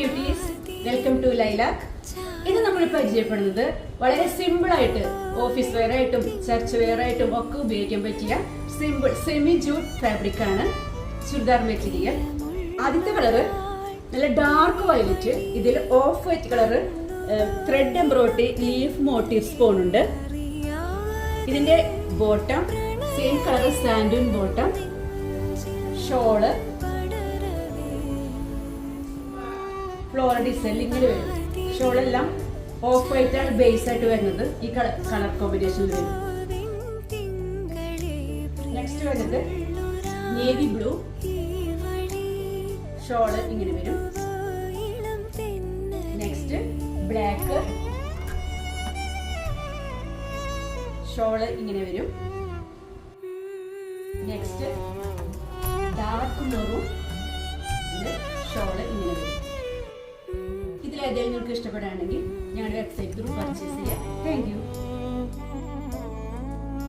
Beauties, welcome to lilac. ഇത് നമ്മൾ പരിചയപ്പെടുന്നത് വളരെ സിമ്പിൾ ആയിട്ട് ഓഫീസ് വെയർ ആയിട്ടും ചർച്ച് വെയർ ആയിട്ടും ഒക്കെ ഉപയോഗിക്കാൻ പറ്റിയ സിമ്പിൾ സെമി ജൂട്ട് ഫാബ്രിക് ആണ് ചുരിദാർ മെറ്റീരിയൽ. ആദ്യത്തെ കളറ് നല്ല ഡാർക്ക് വയലറ്റ്, ഇതിൽ off white colour thread embroidery leaf motif സ്പോൺ ഉണ്ട്. ഇതിന്റെ ബോട്ടം സെയിം കളർ സാൻഡൂൺ ബോട്ടം, ഷോള് ഫ്ലോറൽ ഡിസൈൻ ഇങ്ങനെ വരും. ഷോളെല്ലാം ഓഫ് വൈറ്റ് ആണ് ബേസ് ആയിട്ട് വരുന്നത്, ഈ കളർ കോമ്പിനേഷനിൽ വരും. നെക്സ്റ്റ് വരുന്നത് നേവി ബ്ലൂ, ഷോള് ഇങ്ങനെ വരും. നെക്സ്റ്റ് ബ്ലാക്ക്, ഷോള് ഇങ്ങനെ വരും. നെക്സ്റ്റ് ഡാർക്ക് മെറൂൺ, ഷോള് ഇങ്ങനെ വരും. ഇതിലേതെങ്കിലും നിങ്ങൾക്ക് ഇഷ്ടപ്പെടുകയാണെങ്കിൽ ഞങ്ങളുടെ വെബ്സൈറ്റ് ത്രൂ പർച്ചേസ് ചെയ്യാം. Thank you.